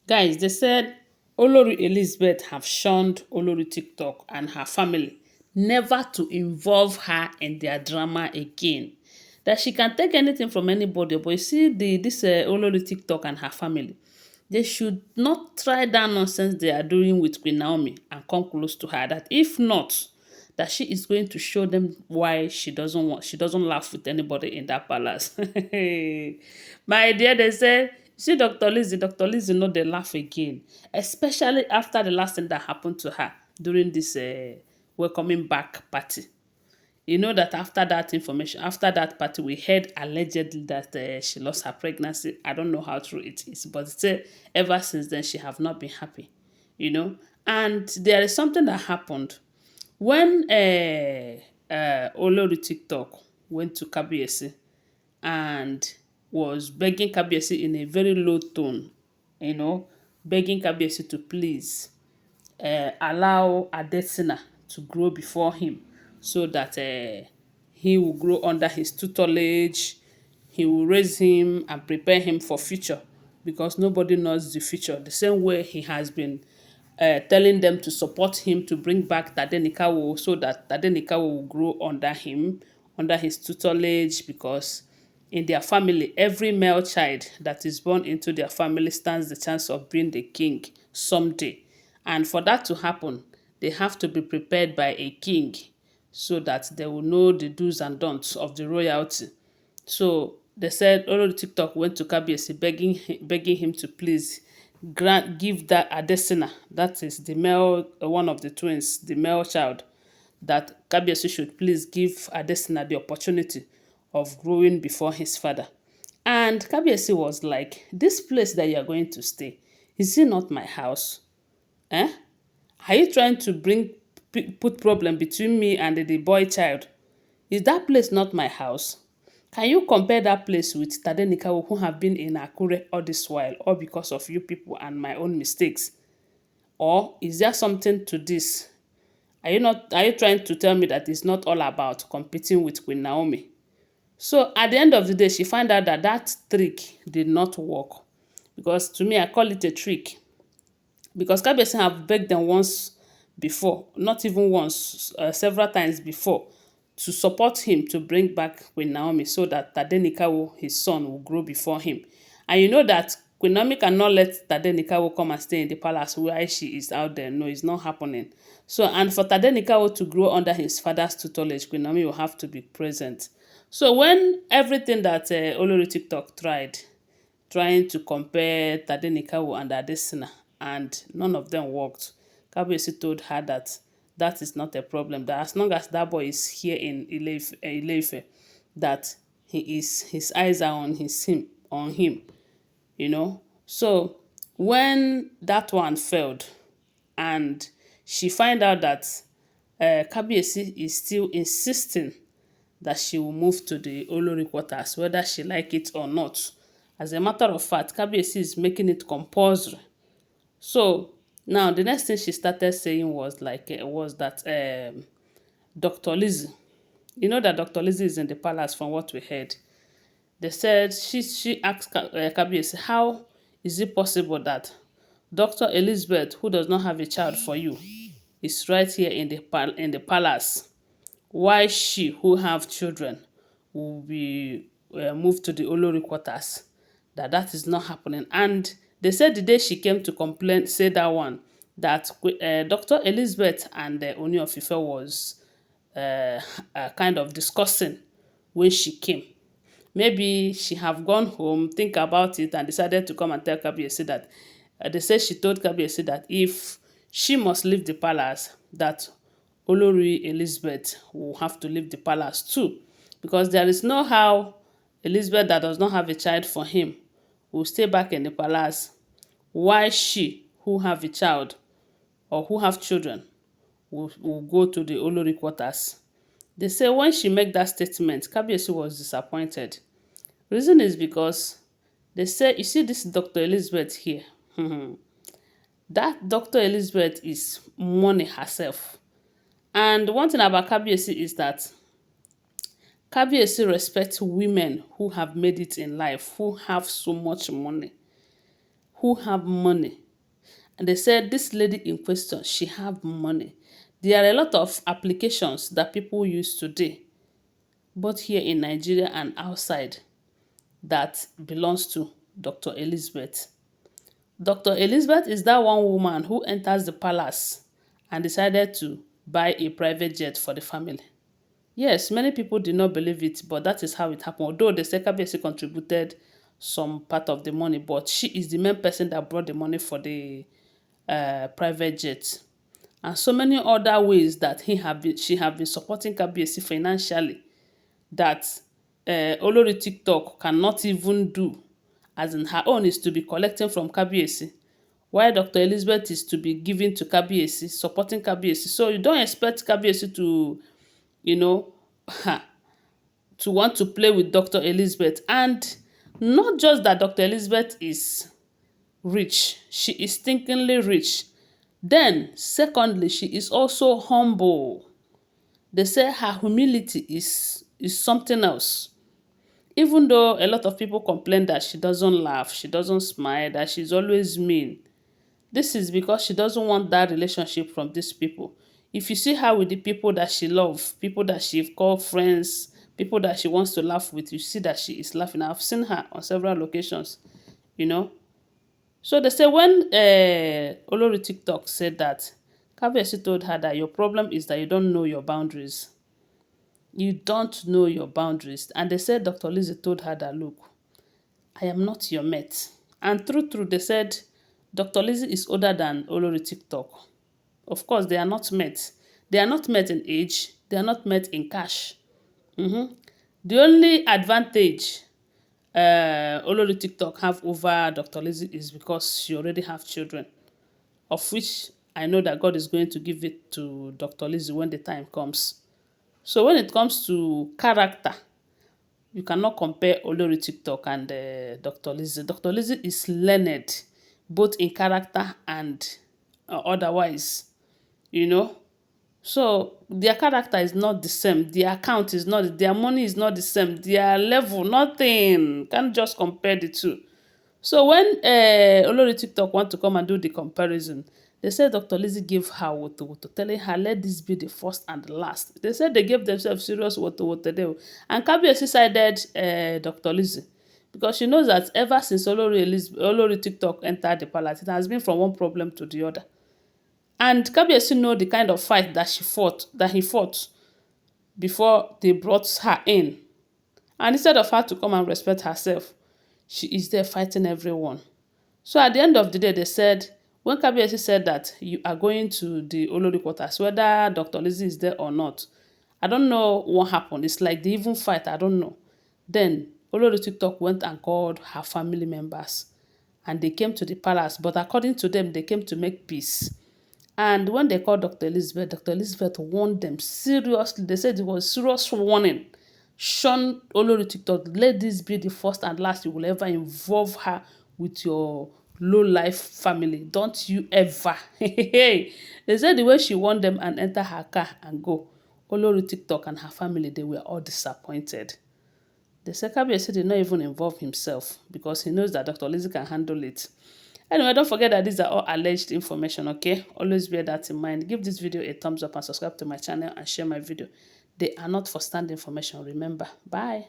Guys, they said Olori Elizabeth have shunned Olori TikTok and her family never to involve her in their drama again. That she can take anything from anybody, but you see this Olori TikTok and her family, they should not try that nonsense they are doing with Queen Naomi and come close to her. That if not, that she is going to show them why she doesn't laugh with anybody in that palace. My dear, they say, see Dr. Lizzie no dey laugh again, especially after the last thing that happened to her during this welcoming back party. You know that after that party, we heard allegedly that she lost her pregnancy. I don't know how true it is, but say ever since then she have not been happy, you know. And there is something that happened when Olori TikTok went to Kabiyesi and was begging Kabiyesi in a very low tone, you know, begging Kabiyesi to please allow Adesina to grow before him so that he will grow under his tutelage, he will raise him and prepare him for future because nobody knows the future. The same way he has been telling them to support him to bring back Tadenikawo so that Tadenikawo will grow under him, under his tutelage, because in their family, every male child that is born into their family stands the chance of being the king someday. And for that to happen, they have to be prepared by a king so that they will know the do's and don'ts of the royalty. So they said Olori TikTok went to Kabiyesi begging him to please give that Adesina, that is the male, one of the twins, the male child, that Kabiyesi should please give Adesina the opportunity of growing before his father. And Kabiyesi was like, this place that you are going to stay, is it not my house? Eh? Are you trying to put problem between me and the boy child? Is that place not my house? Can you compare that place with Tadenikawo who have been in Akure all this while, all because of you people and my own mistakes? Or is there something to this? Are you trying to tell me that it's not all about competing with Queen Naomi? So at the end of the day, she found out that that trick did not work. Because to me, I call it a trick. Because Kabiyesi have begged them once before, not even once, several times before, to support him to bring back Queen Naomi so that Tadenikawo, his son, will grow before him. And you know that Queen Naomi cannot let Tadenikawo come and stay in the palace where she is out there. No, it's not happening. So, and for Tadenikawo to grow under his father's tutelage, Queen Naomi will have to be present. So when everything that Olori TikTok trying to compare Tadenikawo and Adesina, and none of them worked, Kabiyesi told her that that is not a problem, that as long as that boy is here in Ile-Ife, that his eyes are on him, you know. So when that one failed and she find out that Kabiyesi is still insisting that she will move to the Olori quarters, whether she like it or not. As a matter of fact, Kabiyesi is making it compulsory. So now the next thing she started saying was that Dr. Lizzie, you know that Dr. Lizzie is in the palace from what we heard. They said she asked Kabiyesi, how is it possible that Dr. Elizabeth, who does not have a child for you, is right here in the palace? Why she, who have children, will be moved to the Olori quarters? That is not happening. And they said the day she came to complain, say that one, that Dr. Elizabeth and Ooni of Ife was kind of discussing when she came. Maybe she have gone home, think about it, and decided to come and tell Kabiyesi that they said she told Kabiyesi that if she must leave the palace, that Olori Elizabeth will have to leave the palace too, because there is no how Elizabeth that does not have a child for him will stay back in the palace. Why she, who have a child or who have children, will go to the Olori quarters? They say when she made that statement, Kabiyesi was disappointed. Reason is because they say, you see this Dr. Elizabeth here, that Dr. Elizabeth is money herself. And one thing about Kabiyesi is that Kabiyesi respects women who have made it in life, who have so much money, who have money. And they said this lady in question, she have money. There are a lot of applications that people use today, both here in Nigeria and outside, that belongs to Dr. Elizabeth. Dr. Elizabeth is that one woman who enters the palace and decided to buy a private jet for the family. Yes, many people did not believe it, but that is how it happened. Although the Kabiyesi contributed some part of the money, but she is the main person that brought the money for the private jet. And so many other ways that she have been supporting Kabiyesi financially that Olori TikTok cannot even do. As in, her own is to be collecting from Kabiyesi, while Dr. Elizabeth is to be giving to Kabiyesi, supporting Kabiyesi. So you don't expect Kabiyesi to, you know, to want to play with Dr. Elizabeth. And not just that Dr. Elizabeth is rich, she is thinkingly rich. Then, secondly, she is also humble. They say her humility is something else. Even though a lot of people complain that she doesn't laugh, she doesn't smile, that she's always mean. This is because she doesn't want that relationship from these people. If you see her with the people that she loves, people that she call friends, people that she wants to laugh with, you see that she is laughing. I've seen her on several occasions, you know. So they say when Olori TikTok said that, Kabiyesi told her that your problem is that you don't know your boundaries. You don't know your boundaries. And they said Dr. Lizzie told her that, look, I am not your mate. And true, they said Dr. Lizzie is older than Olori TikTok. Of course, they are not met. They are not met in age. They are not met in cash. The only advantage Olori TikTok have over Dr. Lizzie is because she already have children, of which I know that God is going to give it to Dr. Lizzie when the time comes. So when it comes to character, you cannot compare Olori TikTok and Dr. Lizzie. Dr. Lizzie is learned, both in character and otherwise, you know. So their character is not the same. Their account is not, their money is not the same. Their level, nothing. Can't just compare the two. So when Olori TikTok want to come and do the comparison, they said Dr. Lizzie gave her woto, telling her, let this be the first and the last. They said they gave themselves serious woto there. And Kabiyesi sided Dr. Lizzie because she knows that ever since Olori TikTok entered the palace, it has been from one problem to the other. And Kabiyesi know the kind of fight that he fought before they brought her in. And instead of her to come and respect herself, she is there fighting everyone. So at the end of the day, they said, when Kabiyesi said that you are going to the Olori quarters, whether Dr. Lizzie is there or not, I don't know what happened. It's like they even fight, I don't know. Then Olori TikTok went and called her family members and they came to the palace. But according to them, they came to make peace. And when they called Dr. Elizabeth warned them seriously. They said it was serious warning. Shun Olori TikTok. Let this be the first and last you will ever involve her with your low-life family. Don't you ever. They said the way she warned them and enter her car and go, Olori TikTok and her family, they were all disappointed. The Kabiyesi did not even involve himself because he knows that Dr. Lizzie can handle it. Anyway, don't forget that these are all alleged information, okay? Always bear that in mind. Give this video a thumbs up and subscribe to my channel and share my video. They are not for stand information, remember. Bye.